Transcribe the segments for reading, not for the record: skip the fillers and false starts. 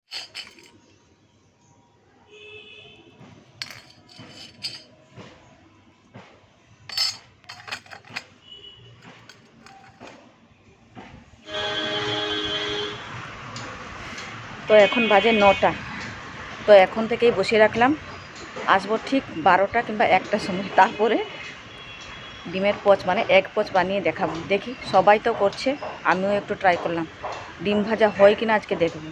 তো এখন বাজে 9টা। তো এখন থেকেই বসিয়ে রাখলাম, আসবো ঠিক 12টা কিংবা 1টার সময়। তারপরে ডিমের পচ মানে এগ পচ বানিয়ে দেখাবো। দেখি, সবাই তো করছে, আমিও একটু ট্রাই করলাম। ডিম ভাজা হয় কিনা আজকে দেখবো।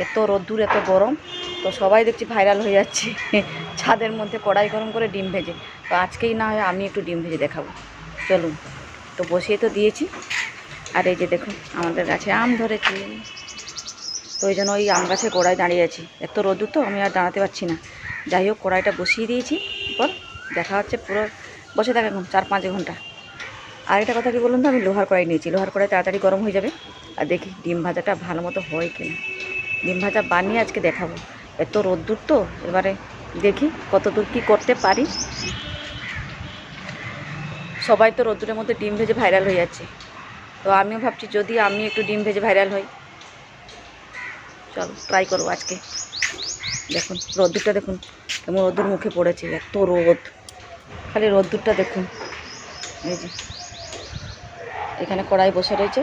এত রোদ্দুর, এত গরম, তো সবাই দেখছি ভাইরাল হয়ে যাচ্ছে ছাদের মধ্যে কড়াই গরম করে ডিম ভেজে। তো আজকেই না হয় আমি একটু ডিম ভেজে দেখাবো। চলুন, তো বসিয়ে তো দিয়েছি। আর এই যে দেখুন, আমাদের গাছে আম ধরেছে, তো ওই জন্য ওই আম গাছের গোড়ায় দাঁড়িয়ে আছি। এত রোদ্দুর তো আমি আর দাঁড়াতে পারছি না। যাই হোক, কড়াইটা বসিয়ে দিয়েছি। এরপর দেখা হচ্ছে, পুরো বসে থাকে এখন 4-5 ঘন্টা। আর একটা কথা কি বলুন তো, আমি লোহার কড়াই নিয়েছি। লোহার কড়াই তাড়াতাড়ি গরম হয়ে যাবে। আর দেখি ডিম ভাজাটা ভালো মতো হয় কিনা। ডিম ভাজা বানিয়ে আজকে দেখাবো। এত রোদ্দুর তো, এবারে দেখি কত দূর কী করতে পারি। সবাই তো রোদ্দুরের মধ্যে ডিম ভেজে ভাইরাল হয়ে যাচ্ছে, তো আমিও ভাবছি যদি আমি একটু ডিম ভেজে ভাইরাল হই। চলো ট্রাই করবো আজকে। দেখুন রোদ্দুরটা, দেখুন কেমন রোদ্দুর মুখে পড়েছে। এত রোদ, খালি রোদ্দুরটা দেখুন। এই যে এখানে কড়াই বসে রয়েছে,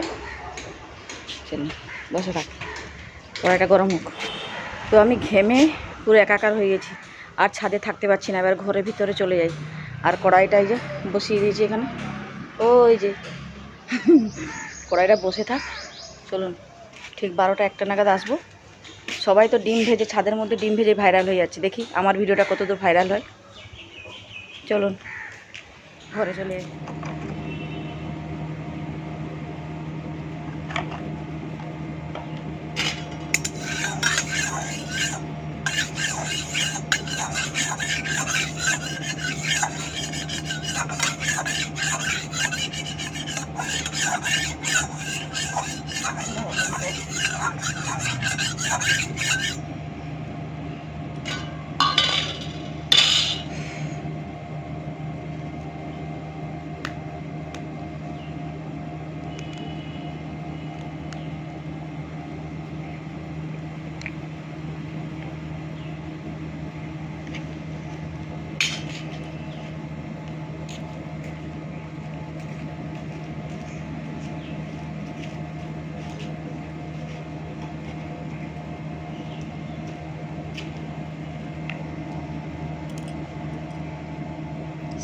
চলুন বসে থাক, কড়াইটা গরম হোক। তো আমি ঘেমে পুরো একাকার হয়ে গেছি, আর ছাদে থাকতে পারছি না। এবার ঘরের ভিতরে চলে যাই। আর কড়াইটা এই যে বসিয়ে দিয়েছি এখানে, ওই যে কড়াইটা বসে থাক। চলুন, ঠিক 12টা 1টা নাগাদ আসবো। সবাই তো ডিম ভেজে, ছাদের মধ্যে ডিম ভেজে ভাইরাল হয়ে যাচ্ছে। দেখি আমার ভিডিওটা কত দূর ভাইরাল হয়। চলুন ঘরে চলে যাই।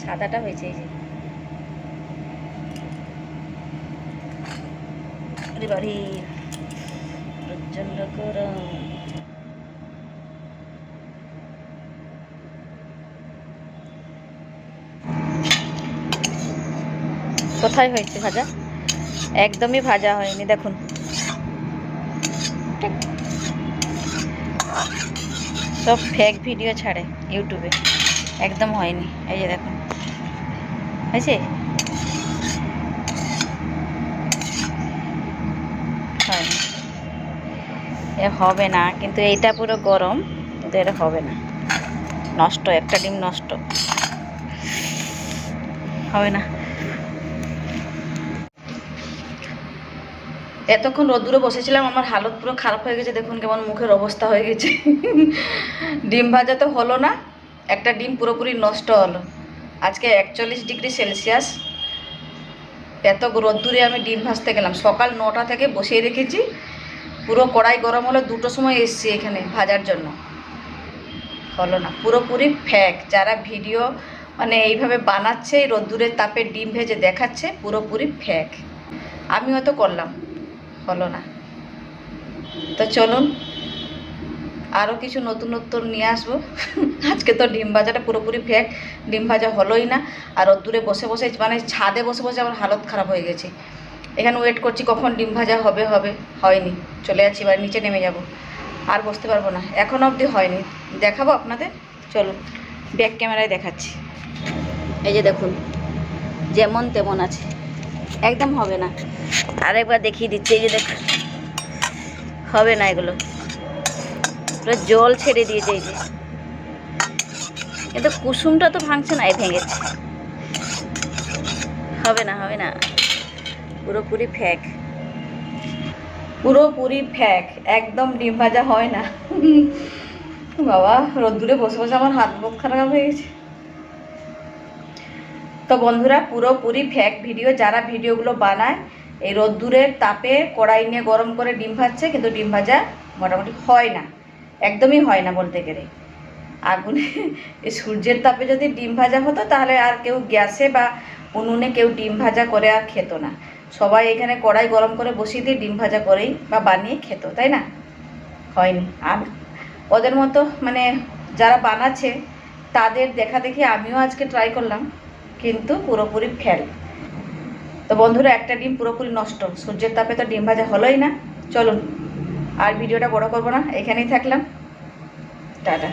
সাদাটা হয়েছে, এই যে বাড়ি প্রচন্ড গরম। কোথায় হয়েছে ভাজা? একদমই ভাজা হয়নি, দেখুন। সব ফেক ভিডিও ছাড়ে ইউটিউবে, একদম হয়নি। এই যে দেখুন, হয়েছে? হয়নি, এ হবে না। কিন্তু এইটা পুরো গরম, কিন্তু এটা হবে না, নষ্ট। একটা ডিম নষ্ট, হবে না। এতক্ষণ রোদ্দুরে বসেছিলাম, আমার হালত পুরো খারাপ হয়ে গেছে। দেখুন কেমন মুখের অবস্থা হয়ে গেছে ডিম ভাজা তো হলো না, একটা ডিম পুরোপুরি নষ্ট হলো। আজকে 41 ডিগ্রি সেলসিয়াস। এত রোদ্দুরে আমি ডিম ভাজতে গেলাম, সকাল 9টা থেকে বসিয়ে রেখেছি। পুরো কড়াই গরম হলো, 2টোর সময় এসছি এখানে ভাজার জন্য। হলো না, পুরোপুরি ফ্যাক। যারা ভিডিও মানে এইভাবে বানাচ্ছে, রোদ্দুরের তাপে ডিম ভেজে দেখাচ্ছে, পুরোপুরি ফ্যাক। আমি হয়তো করলাম, হলো না। তো চলুন আরও কিছু নতুনত্ব নিয়ে আসবো আজকে তো ডিম ভাজাটা পুরোপুরি ফেক, ডিম ভাজা হলোই না। আর রোদ্দুরে বসে বসে, মানে ছাদে বসে বসে আমার হালত খারাপ হয়ে গেছে। এখানে ওয়েট করছি কখন ডিম ভাজা হবে, হয়নি। চলে যাচ্ছি, এবার নিচে নেমে যাব, আর বসতে পারবো না। এখনও অবধি হয়নি, দেখাবো আপনাদের। চলুন ব্যাক ক্যামেরায় দেখাচ্ছি। এই যে দেখুন, যেমন তেমন আছে, একদম হবে না। আরেকবার দেখিয়ে দিচ্ছি, এই যে দেখুন, হবে না। এগুলো পুরো জল ছেড়ে দিয়েছে, এই যে। কিন্তু কুসুমটা তো ভাঙছে না, ভেঙেছে। হবে না, হবে না, পুরোপুরি ফ্যাক। পুরোপুরি ফ্যাক, একদম ডিম ভাজা হয় না। বাবা, রোদ্দুরে বসে বসে আমার হাত মুখ খারাপ হয়ে গেছে। তো বন্ধুরা, পুরোপুরি ফ্যাক ভিডিও। যারা ভিডিওগুলো বানায় এই রোদ্দুরের তাপে কড়াই নিয়ে গরম করে ডিম ভাজছে, কিন্তু ডিম ভাজা মোটামুটি হয় না, একদমই হয় না বলতে গেলে। আগুনে এই সূর্যের তাপে যদি ডিম ভাজা হতো তাহলে আর কেউ গ্যাসে বা উনুনে কেউ ডিম ভাজা করে আর খেত না। সবাই এখানে কড়াই গরম করে বসিয়ে দিয়ে ডিম ভাজা করেই বা বানিয়ে খেত, তাই না? হয়নি। আর ওদের মতো মানে যারা বানাচ্ছে তাদের দেখা দেখি আমিও আজকে ট্রাই করলাম, কিন্তু পুরোপুরি ফেল। তো বন্ধুরা, একটা ডিম পুরোপুরি নষ্ট, সূর্যের তাপে তো ডিম ভাজা হলোই না। চলুন আর ভিডিওটা বড় করবো না, এখানেই থাকলাম। টাটা।